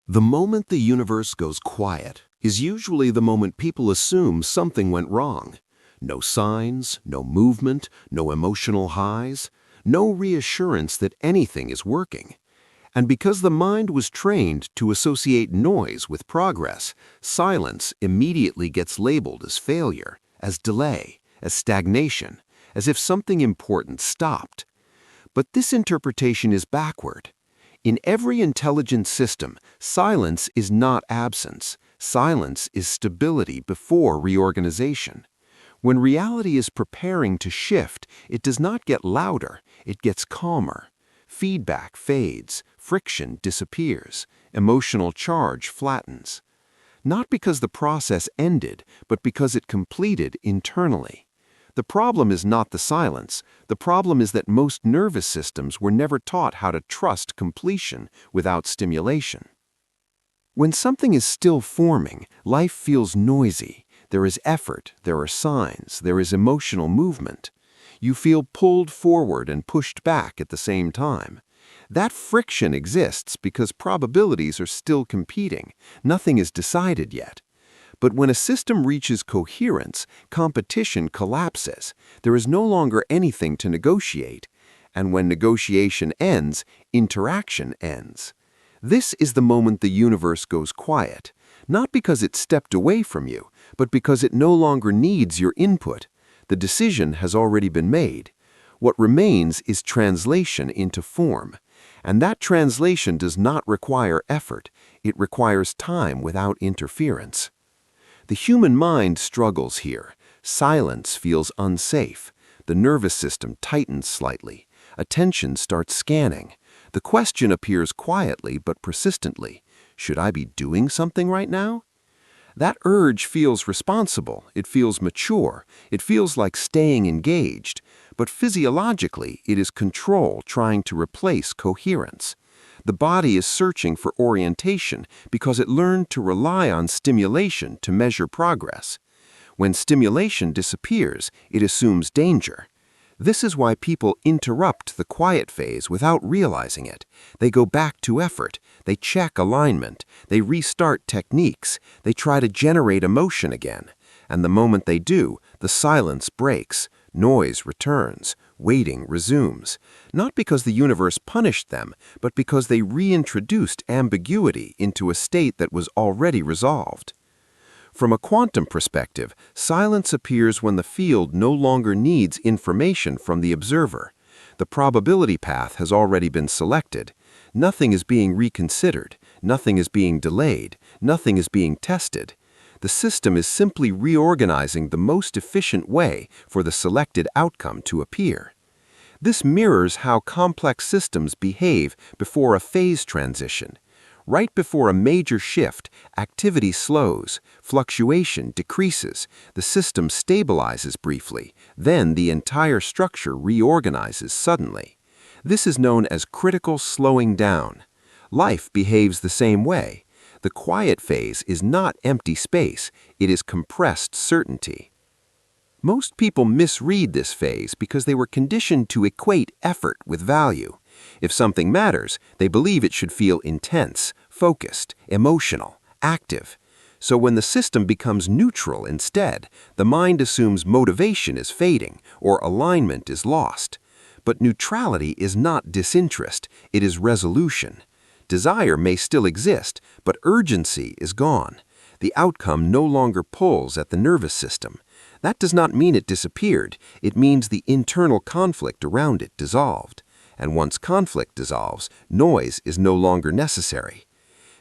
The moment the universe goes quiet is usually the moment people assume something went wrong. No signs, no movement, no emotional highs, no reassurance that anything is working. And because the mind was trained to associate noise with progress, silence immediately gets labeled as failure, as delay, as stagnation, as if something important stopped. But this interpretation is backward. In every intelligent system, silence is not absence. Silence is stability before reorganization. When reality is preparing to shift, it does not get louder, it gets calmer. Feedback fades, friction disappears, emotional charge flattens. Not because the process ended, but because it completed internally. The problem is not the silence. The problem is that most nervous systems were never taught how to trust completion without stimulation. When something is still forming, life feels noisy. There is effort, there are signs, there is emotional movement. You feel pulled forward and pushed back at the same time. That friction exists because probabilities are still competing. Nothing is decided yet. But when a system reaches coherence, competition collapses. There is no longer anything to negotiate. And when negotiation ends, interaction ends. This is the moment the universe goes quiet, not because it stepped away from you, but because it no longer needs your input. The decision has already been made. What remains is translation into form. And that translation does not require effort. It requires time without interference. The human mind struggles here. Silence feels unsafe. The nervous system tightens slightly. Attention starts scanning. The question appears quietly but persistently. Should I be doing something right now? That urge feels responsible. It feels mature. It feels like staying engaged. But physiologically, it is control trying to replace coherence. The body is searching for orientation because it learned to rely on stimulation to measure progress. When stimulation disappears, it assumes danger. This is why people interrupt the quiet phase without realizing it. They go back to effort. They check alignment. They restart techniques. They try to generate emotion again. And the moment they do, the silence breaks. Noise returns. Waiting resumes. Not because the universe punished them, but because they reintroduced ambiguity into a state that was already resolved. From a quantum perspective, silence appears when the field no longer needs information from the observer. The probability path has already been selected. Nothing is being reconsidered. Nothing is being delayed. Nothing is being tested. The system is simply reorganizing the most efficient way for the selected outcome to appear. This mirrors how complex systems behave before a phase transition. Right before a major shift, activity slows, fluctuation decreases, the system stabilizes briefly, then the entire structure reorganizes suddenly. This is known as critical slowing down. Life behaves the same way. The quiet phase is not empty space, it is compressed certainty. Most people misread this phase because they were conditioned to equate effort with value. If something matters, they believe it should feel intense, focused, emotional, active. So when the system becomes neutral instead, the mind assumes motivation is fading or alignment is lost. But neutrality is not disinterest, it is resolution. Desire may still exist, but urgency is gone. The outcome no longer pulls at the nervous system. That does not mean it disappeared, it means the internal conflict around it dissolved. And once conflict dissolves, noise is no longer necessary.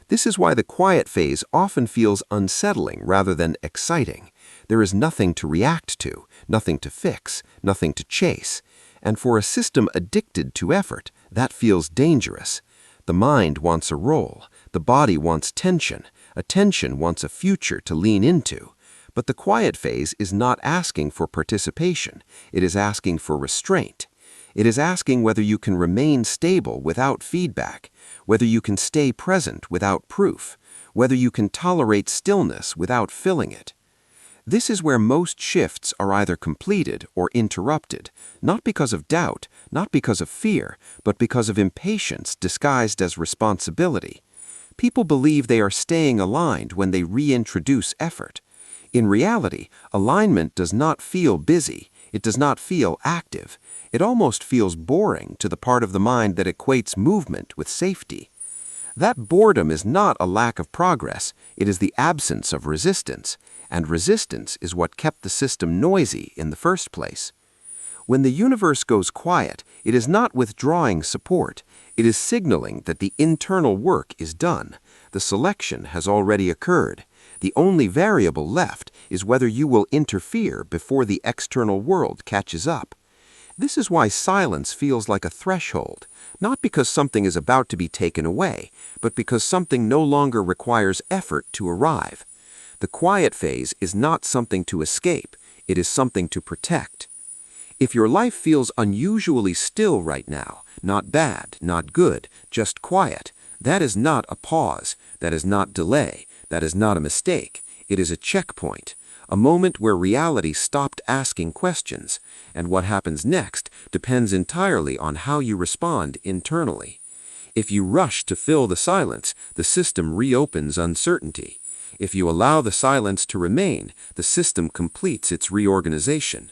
This is why the quiet phase often feels unsettling rather than exciting. There is nothing to react to, nothing to fix, nothing to chase. And for a system addicted to effort, that feels dangerous. The mind wants a role, the body wants tension, attention wants a future to lean into. But the quiet phase is not asking for participation, it is asking for restraint. It is asking whether you can remain stable without feedback, whether you can stay present without proof, whether you can tolerate stillness without filling it. This is where most shifts are either completed or interrupted, not because of doubt, not because of fear, but because of impatience disguised as responsibility. People believe they are staying aligned when they reintroduce effort. In reality, alignment does not feel busy. It does not feel active. It almost feels boring to the part of the mind that equates movement with safety. That boredom is not a lack of progress, it is the absence of resistance, and resistance is what kept the system noisy in the first place. When the universe goes quiet, it is not withdrawing support, it is signaling that the internal work is done. The selection has already occurred. The only variable left is whether you will interfere before the external world catches up. This is why silence feels like a threshold, not because something is about to be taken away, but because something no longer requires effort to arrive. The quiet phase is not something to escape, it is something to protect. If your life feels unusually still right now, not bad, not good, just quiet, that is not a pause, that is not delay, that is not a mistake. It is a checkpoint, a moment where reality stopped asking questions, and what happens next depends entirely on how you respond internally. If you rush to fill the silence, the system reopens uncertainty. If you allow the silence to remain, the system completes its reorganization.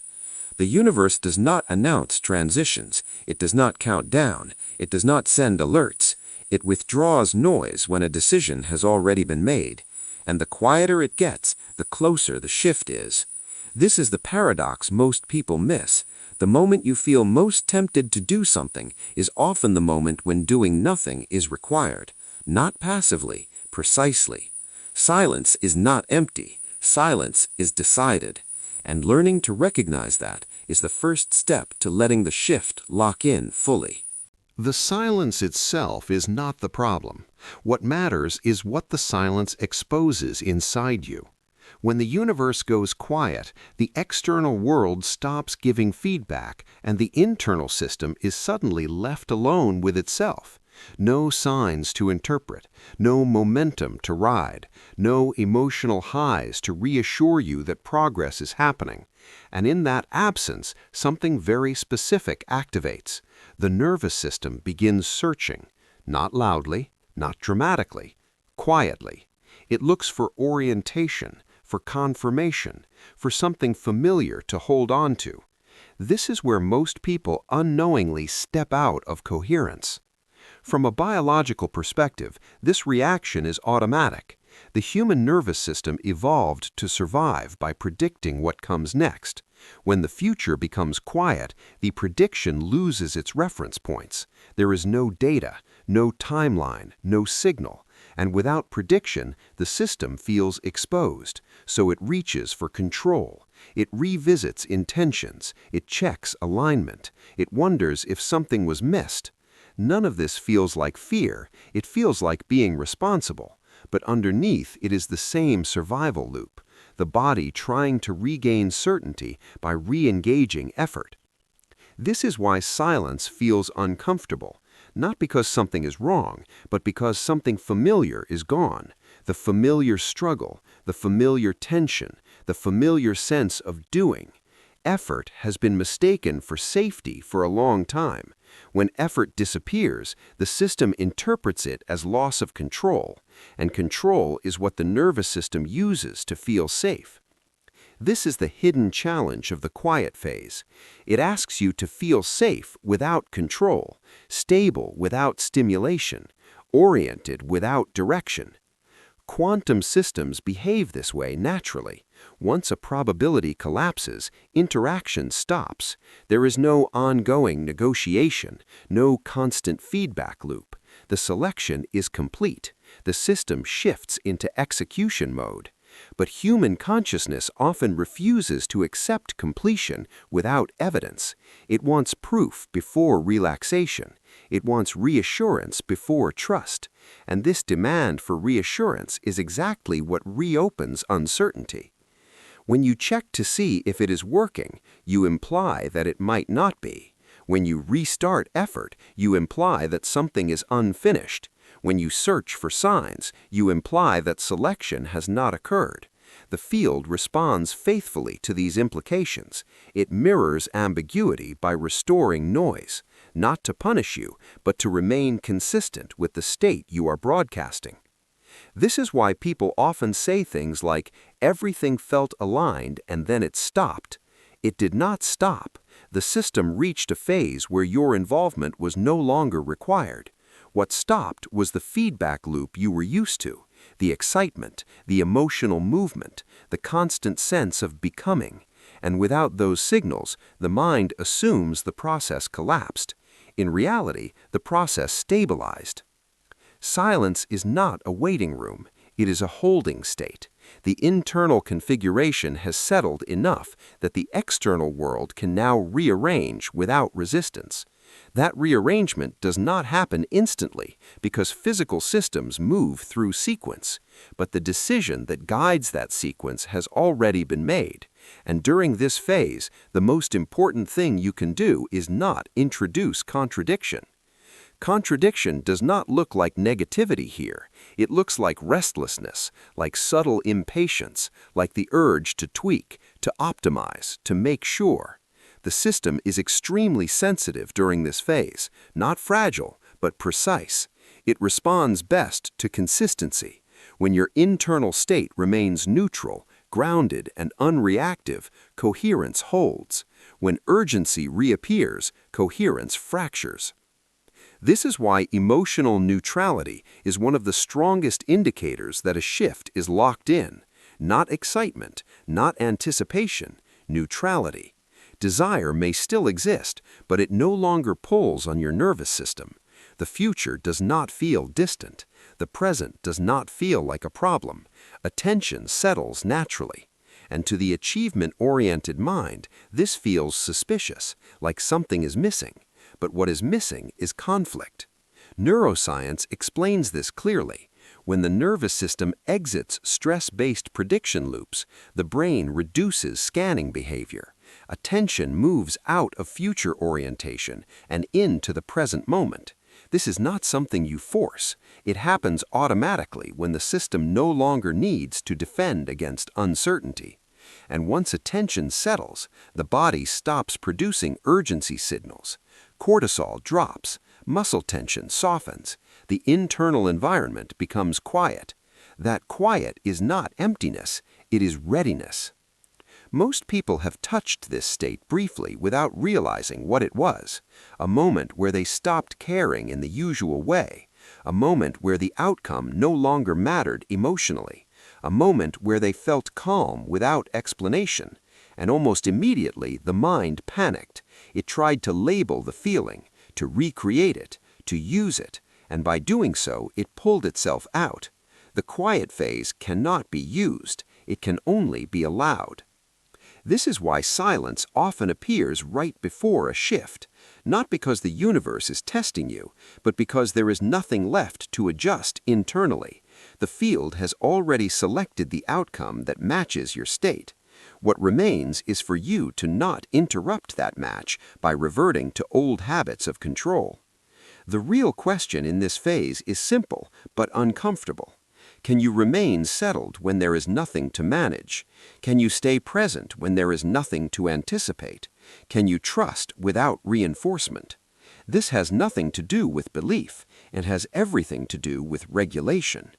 The universe does not announce transitions, it does not count down, it does not send alerts. It withdraws noise when a decision has already been made. And the quieter it gets, the closer the shift is. This is the paradox most people miss. The moment you feel most tempted to do something is often the moment when doing nothing is required. Not passively, precisely. Silence is not empty. Silence is decided. And learning to recognize that is the first step to letting the shift lock in fully. The silence itself is not the problem. What matters is what the silence exposes inside you. When the universe goes quiet, the external world stops giving feedback and the internal system is suddenly left alone with itself. No signs to interpret, no momentum to ride, no emotional highs to reassure you that progress is happening. And in that absence, something very specific activates. The nervous system begins searching, not loudly, not dramatically, quietly. It looks for orientation, for confirmation, for something familiar to hold on to. This is where most people unknowingly step out of coherence. From a biological perspective, this reaction is automatic. The human nervous system evolved to survive by predicting what comes next. When the future becomes quiet, the prediction loses its reference points. There is no data, no timeline, no signal, and without prediction, the system feels exposed, so it reaches for control. It revisits intentions, it checks alignment, it wonders if something was missed. None of this feels like fear, it feels like being responsible. But underneath, it is the same survival loop, the body trying to regain certainty by re-engaging effort. This is why silence feels uncomfortable, not because something is wrong, but because something familiar is gone. The familiar struggle, the familiar tension, the familiar sense of doing. Effort has been mistaken for safety for a long time. When effort disappears, the system interprets it as loss of control, and control is what the nervous system uses to feel safe. This is the hidden challenge of the quiet phase. It asks you to feel safe without control, stable without stimulation, oriented without direction. Quantum systems behave this way naturally. Once a probability collapses, interaction stops. There is no ongoing negotiation, no constant feedback loop. The selection is complete. The system shifts into execution mode. But human consciousness often refuses to accept completion without evidence. It wants proof before relaxation. It wants reassurance before trust. And this demand for reassurance is exactly what reopens uncertainty. When you check to see if it is working, you imply that it might not be. When you restart effort, you imply that something is unfinished. When you search for signs, you imply that selection has not occurred. The field responds faithfully to these implications. It mirrors ambiguity by restoring noise, not to punish you, but to remain consistent with the state you are broadcasting. This is why people often say things like, everything felt aligned and then it stopped. It did not stop. The system reached a phase where your involvement was no longer required. What stopped was the feedback loop you were used to, the excitement, the emotional movement, the constant sense of becoming. And without those signals, the mind assumes the process collapsed. In reality, the process stabilized. Silence is not a waiting room. It is a holding state. The internal configuration has settled enough that the external world can now rearrange without resistance. That rearrangement does not happen instantly because physical systems move through sequence, but the decision that guides that sequence has already been made. And during this phase, the most important thing you can do is not introduce contradiction. Contradiction does not look like negativity here. It looks like restlessness, like subtle impatience, like the urge to tweak, to optimize, to make sure. The system is extremely sensitive during this phase, not fragile, but precise. It responds best to consistency. When your internal state remains neutral, grounded, and unreactive, coherence holds. When urgency reappears, coherence fractures. This is why emotional neutrality is one of the strongest indicators that a shift is locked in. Not excitement, not anticipation, neutrality. Desire may still exist, but it no longer pulls on your nervous system. The future does not feel distant. The present does not feel like a problem. Attention settles naturally. And to the achievement-oriented mind, this feels suspicious, like something is missing. But what is missing is conflict. Neuroscience explains this clearly. When the nervous system exits stress-based prediction loops, the brain reduces scanning behavior. Attention moves out of future orientation and into the present moment. This is not something you force. It happens automatically when the system no longer needs to defend against uncertainty. And once attention settles, the body stops producing urgency signals. Cortisol drops, muscle tension softens, the internal environment becomes quiet. That quiet is not emptiness, it is readiness. Most people have touched this state briefly without realizing what it was, a moment where they stopped caring in the usual way, a moment where the outcome no longer mattered emotionally, a moment where they felt calm without explanation, and almost immediately the mind panicked. It tried to label the feeling, to recreate it, to use it, and by doing so, it pulled itself out. The quiet phase cannot be used, it can only be allowed. This is why silence often appears right before a shift, not because the universe is testing you, but because there is nothing left to adjust internally. The field has already selected the outcome that matches your state. What remains is for you to not interrupt that match by reverting to old habits of control. The real question in this phase is simple but uncomfortable. Can you remain settled when there is nothing to manage? Can you stay present when there is nothing to anticipate? Can you trust without reinforcement? This has nothing to do with belief and has everything to do with regulation.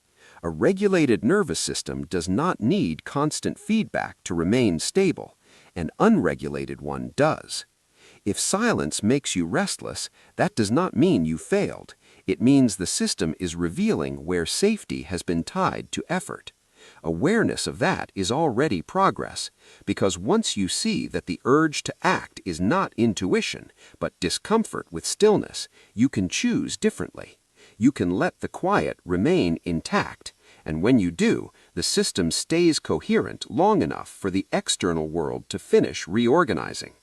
A regulated nervous system does not need constant feedback to remain stable. An unregulated one does. If silence makes you restless, that does not mean you failed. It means the system is revealing where safety has been tied to effort. Awareness of that is already progress, because once you see that the urge to act is not intuition, but discomfort with stillness, you can choose differently. You can let the quiet remain intact, and when you do, the system stays coherent long enough for the external world to finish reorganizing.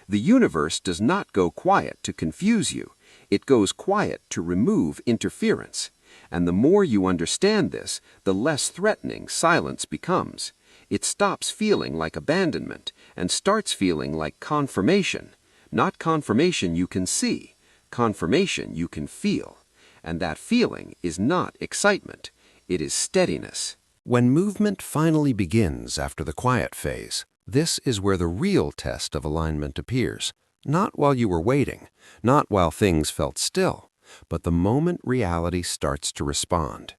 The universe does not go quiet to confuse you. It goes quiet to remove interference. And the more you understand this, the less threatening silence becomes. It stops feeling like abandonment and starts feeling like confirmation. Not confirmation you can see, confirmation you can feel. And that feeling is not excitement, it is steadiness. When movement finally begins after the quiet phase, this is where the real test of alignment appears. Not while you were waiting, not while things felt still, but the moment reality starts to respond.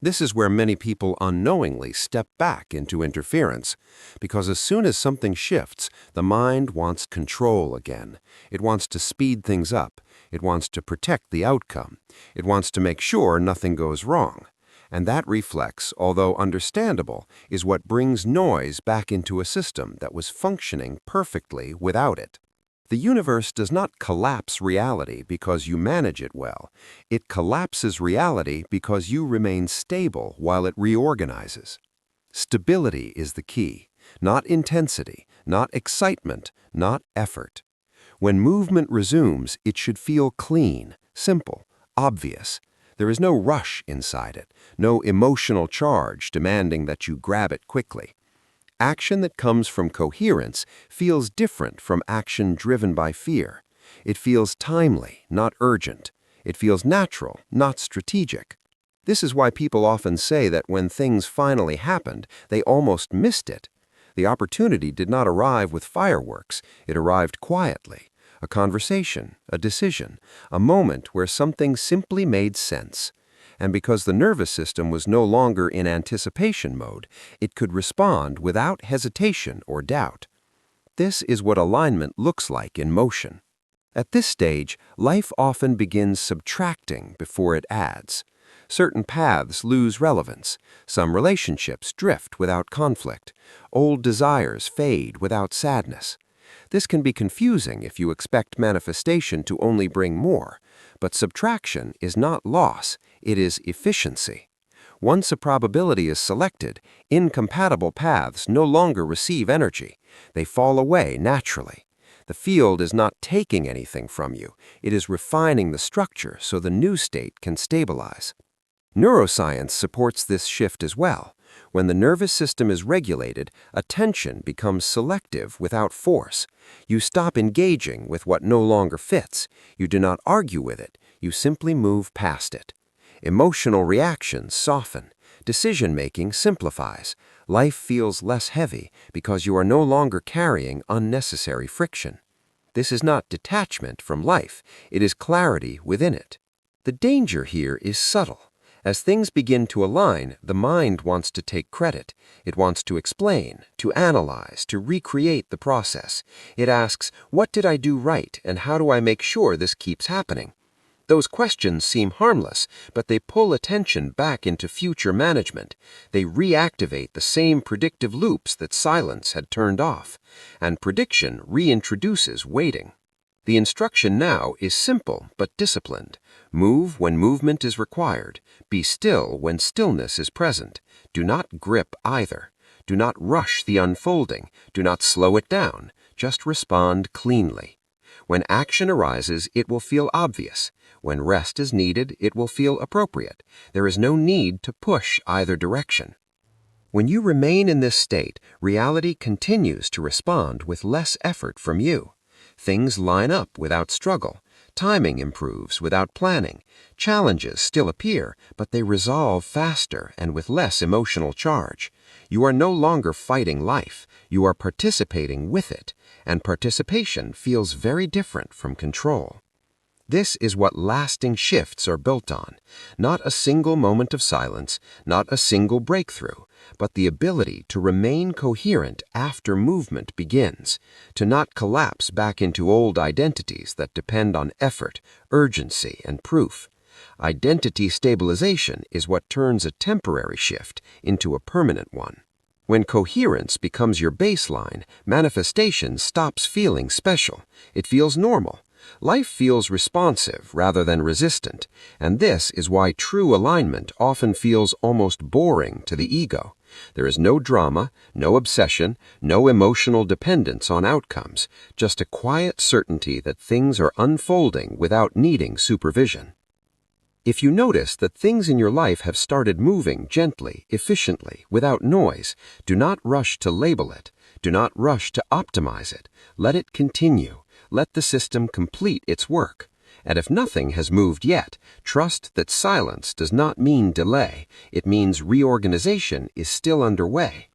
This is where many people unknowingly step back into interference, because as soon as something shifts, the mind wants control again. It wants to speed things up. It wants to protect the outcome. It wants to make sure nothing goes wrong. And that reflex, although understandable, is what brings noise back into a system that was functioning perfectly without it. The universe does not collapse reality because you manage it well. It collapses reality because you remain stable while it reorganizes. Stability is the key, not intensity, not excitement, not effort. When movement resumes, it should feel clean, simple, obvious. There is no rush inside it, no emotional charge demanding that you grab it quickly. Action that comes from coherence feels different from action driven by fear. It feels timely, not urgent. It feels natural, not strategic. This is why people often say that when things finally happened, they almost missed it. The opportunity did not arrive with fireworks. It arrived quietly. A conversation, a decision, a moment where something simply made sense. And because the nervous system was no longer in anticipation mode, it could respond without hesitation or doubt. This is what alignment looks like in motion. At this stage, life often begins subtracting before it adds. Certain paths lose relevance. Some relationships drift without conflict. Old desires fade without sadness. This can be confusing if you expect manifestation to only bring more, but subtraction is not loss, it is efficiency. Once a probability is selected, incompatible paths no longer receive energy. They fall away naturally. The field is not taking anything from you. It is refining the structure so the new state can stabilize. Neuroscience supports this shift as well. When the nervous system is regulated, attention becomes selective without force. You stop engaging with what no longer fits. You do not argue with it. You simply move past it. Emotional reactions soften. Decision-making simplifies. Life feels less heavy because you are no longer carrying unnecessary friction. This is not detachment from life. It is clarity within it. The danger here is subtle. As things begin to align, the mind wants to take credit. It wants to explain, to analyze, to recreate the process. It asks, what did I do right, and how do I make sure this keeps happening? Those questions seem harmless, but they pull attention back into future management. They reactivate the same predictive loops that silence had turned off, and prediction reintroduces waiting. The instruction now is simple but disciplined. Move when movement is required. Be still when stillness is present. Do not grip either. Do not rush the unfolding. Do not slow it down. Just respond cleanly. When action arises, it will feel obvious. When rest is needed, it will feel appropriate. There is no need to push either direction. When you remain in this state, reality continues to respond with less effort from you. Things line up without struggle. Timing improves without planning. Challenges still appear, but they resolve faster and with less emotional charge. You are no longer fighting life. You are participating with it, and participation feels very different from control. This is what lasting shifts are built on. Not a single moment of silence, not a single breakthrough, but the ability to remain coherent after movement begins, to not collapse back into old identities that depend on effort, urgency, and proof. Identity stabilization is what turns a temporary shift into a permanent one. When coherence becomes your baseline, manifestation stops feeling special. It feels normal. Life feels responsive rather than resistant, and this is why true alignment often feels almost boring to the ego. There is no drama, no obsession, no emotional dependence on outcomes, just a quiet certainty that things are unfolding without needing supervision. If you notice that things in your life have started moving gently, efficiently, without noise, do not rush to label it. Do not rush to optimize it. Let it continue. Let the system complete its work. And if nothing has moved yet, trust that silence does not mean delay. It means reorganization is still underway.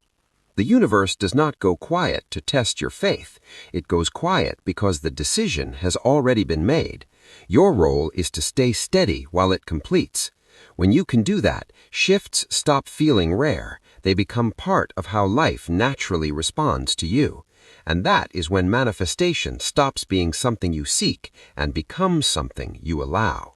The universe does not go quiet to test your faith. It goes quiet because the decision has already been made. Your role is to stay steady while it completes. When you can do that, shifts stop feeling rare. They become part of how life naturally responds to you. And that is when manifestation stops being something you seek and becomes something you allow.